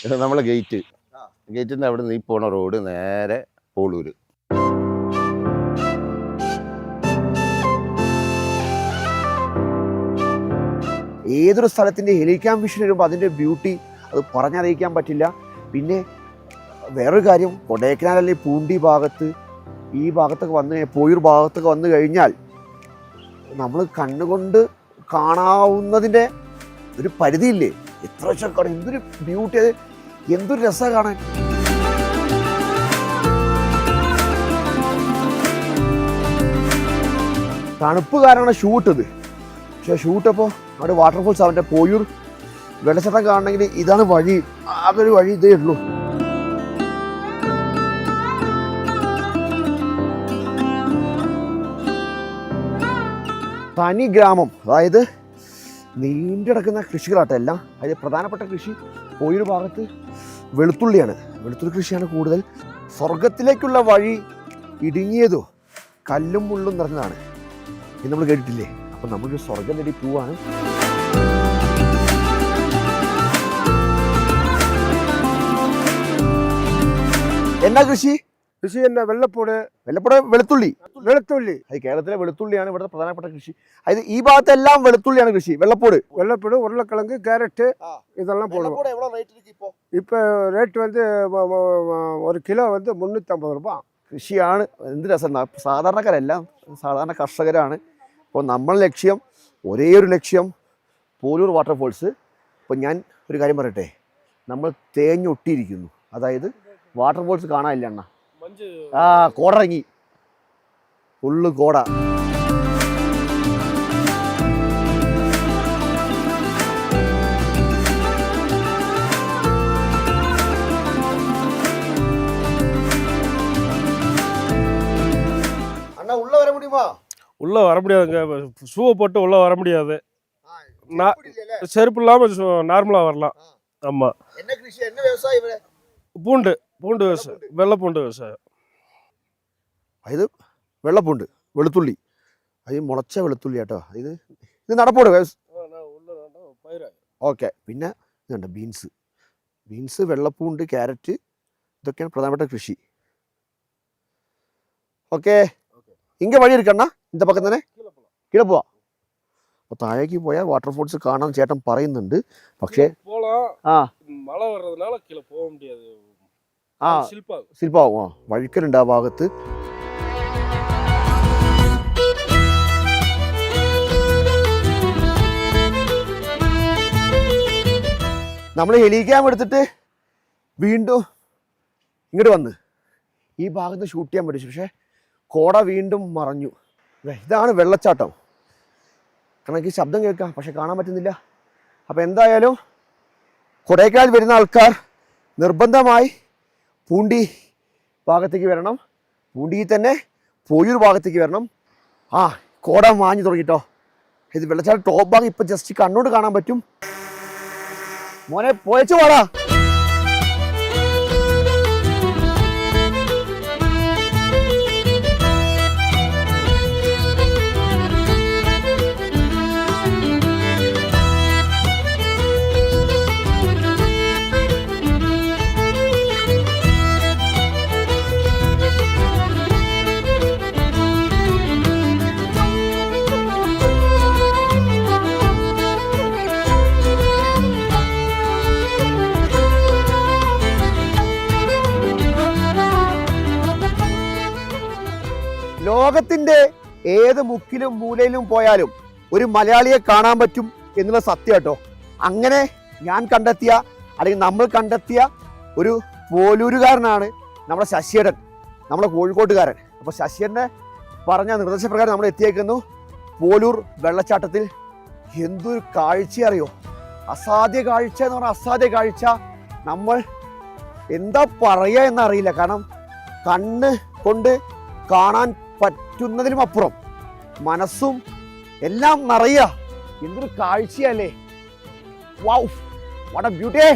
നമ്മളെ ഗേറ്റിൻ്റെ അവിടെ നിന്ന് ഈ പോണ റോഡ് നേരെ പോളൂര്. ഏതൊരു സ്ഥലത്തിൻ്റെ ഹെലികാം വിഷൻ വരുമ്പോൾ അതിൻ്റെ ബ്യൂട്ടി അത് പറഞ്ഞറിയിക്കാൻ പറ്റില്ല. പിന്നെ വേറൊരു കാര്യം, കൊടൈക്കനാൽ അല്ലെങ്കിൽ പൂണ്ടി ഭാഗത്ത് ഈ ഭാഗത്തൊക്കെ വന്ന് പോയൂർ ഭാഗത്തൊക്കെ വന്നു കഴിഞ്ഞാൽ നമ്മൾ കണ്ണുകൊണ്ട് കാണാവുന്നതിൻ്റെ ഒരു പരിധിയില്ലേ. എത്ര വെച്ചാൽ എന്തൊരു ബ്യൂട്ടി, അത് എന്തൊരു രസമാണ് കാണാൻ. തണുപ്പ് കാരണമാണ് ഷൂട്ടത്. പക്ഷേ ഷൂട്ടപ്പോൾ അവിടെ വാട്ടർഫോൾസ് അവൻ്റെ പോയൂർ വെള്ളച്ചാട്ടം കാണണമെങ്കിൽ ഇതാണ് വഴി. ആകൊരു വഴി ഇതേ ഉള്ളൂ. തനി ഗ്രാമം, അതായത് നീണ്ടു കിടക്കുന്ന കൃഷികളാട്ടെ എല്ലാം. അതിൽ പ്രധാനപ്പെട്ട കൃഷി പോയൊരു ഭാഗത്ത് വെളുത്തുള്ളിയാണ്. വെളുത്തുള്ളി കൃഷിയാണ് കൂടുതൽ. സ്വർഗത്തിലേക്കുള്ള വഴി ഇടുങ്ങിയതോ കല്ലും മുള്ളും നിറഞ്ഞതാണ് ഇത് നമ്മൾ കേട്ടിട്ടില്ലേ. അപ്പം നമ്മളൊരു സ്വർഗം തേടി പോവാണ്. എന്നാ കൃഷി തന്നെ വെള്ളപ്പൂട് വെളുത്തുള്ളി. അത് കേരളത്തിലെ വെളുത്തുള്ളിയാണ് ഇവിടുത്തെ പ്രധാനപ്പെട്ട കൃഷി. അതായത് ഈ ഭാഗത്തെല്ലാം വെളുത്തുള്ളിയാണ് കൃഷി. വെള്ളപ്പൂട്, ഉരുളക്കിഴങ്ങ്, ക്യാരറ്റ് ഇതെല്ലാം போடுவோம். இப்போ ரேட் வந்து 1 കിലോ வந்து 350 രൂപ. കൃഷിയാണ്. എന്ത് രസം. സാധാരണക്കാരെല്ലാം സാധാരണ കർഷകരാണ്. അപ്പോൾ നമ്മളെ ലക്ഷ്യം, ഒരേ ഒരു ലക്ഷ്യം, പോലൂർ വാട്ടർഫോൾസ്. അപ്പോൾ ഞാൻ ഒരു കാര്യം പറയട്ടെ, നമ്മൾ തേഞ്ഞൊട്ടിയിരിക്കുന്നു. അതായത് വാട്ടർഫോൾസ് കാണാനില്ല അണ്ണ. കോട ഇറങ്ങി, ഫുള്ള് കോട. அண்ணா உள்ள வர முடியுமா? உள்ள வர முடியாதுங்க, ஷூவை போட்டு உள்ள வர முடியாது. செருப்பு இல்லாம நார்மலா வரலாம். ஆமா. என்ன கிருஷி, என்ன விவசாயம்? பூண்டு விவசாயம், വെള്ളപ്പൂണ്ട് വ്യവസായം. ഇത് വെള്ളപ്പൂണ്ട്, വെളുത്തുള്ളി. അത് മുളച്ച വെളുത്തുള്ളി കേട്ടോ. ഇത് നടപ്പോട്. ഓക്കെ. പിന്നെ ഇതുണ്ട് ബീൻസ്, വെള്ളപ്പൂണ്ട്, ക്യാരറ്റ്, ഇതൊക്കെയാണ് പ്രധാനപ്പെട്ട കൃഷി. ഓക്കെ. ഇങ്ങ വഴി എടുക്കണ്ണ, இந்த പക്കം തന്നെ കീഴെ പോവാ. അപ്പോൾ താഴേക്ക് പോയാൽ വാട്ടർഫോൾസ് കാണാൻ ചേട്ടൻ പറയുന്നുണ്ട്. പക്ഷേ മഴ വരുന്നതിനാல കീഴെ പോകാൻ முடியாது. ശില്പാവും. വഴുക്കലുണ്ട് ആ ഭാഗത്ത്. നമ്മൾ ഹെലികാം എടുത്തിട്ട് വീണ്ടും ഇങ്ങോട്ട് വന്ന് ഈ ഭാഗത്ത് ഷൂട്ട് ചെയ്യാൻ പറ്റും. പക്ഷേ കോട വീണ്ടും മറഞ്ഞു. ഇതാണ് വെള്ളച്ചാട്ടം. കാരണം എനിക്ക് ശബ്ദം കേൾക്കാം, പക്ഷെ കാണാൻ പറ്റുന്നില്ല. അപ്പോൾ എന്തായാലും കൊടൈക്കനാൽ വരുന്ന ആൾക്കാർ നിർബന്ധമായി പൂണ്ടി ഭാഗത്തേക്ക് വരണം. പൂണ്ടിയിൽ തന്നെ പോയൂർ ഭാഗത്തേക്ക് വരണം. കോട മാഞ്ഞു തുടങ്ങിട്ടോ. ഇത് വെള്ളച്ചാട്ടം ടോപ്പ് ഭാഗം ഇപ്പം ജസ്റ്റ് കണ്ണോട് കാണാൻ പറ്റും. മോനെ പോയച്ചു പോടാ. ലോകത്തിൻ്റെ ഏത് മുക്കിലും മൂലയിലും പോയാലും ഒരു മലയാളിയെ കാണാൻ പറ്റും എന്നുള്ള സത്യം കേട്ടോ. അങ്ങനെ ഞാൻ കണ്ടെത്തിയ, അല്ലെങ്കിൽ നമ്മൾ കണ്ടെത്തിയ ഒരു പോലൂരുകാരനാണ് നമ്മുടെ ശശിയേടൻ, നമ്മുടെ കോഴിക്കോട്ടുകാരൻ. അപ്പോൾ ശശിയേടനെ പറഞ്ഞ നിർദ്ദേശപ്രകാരം നമ്മൾ എത്തിയേക്കുന്നു പോലൂർ വെള്ളച്ചാട്ടത്തിൽ. എന്തൊരു കാഴ്ച അറിയോ, അസാധ്യ കാഴ്ച എന്ന് പറഞ്ഞാൽ അസാധ്യ കാഴ്ച. നമ്മൾ എന്താ പറയുക എന്നറിയില്ല. കാരണം കണ്ണ് കൊണ്ട് കാണാൻ പറ്റുന്നതിനും അപ്പുറം മനസ്സും എല്ലാം നിറയുക. എന്തൊരു കാഴ്ചയല്ലേ. Wow, what a beauty.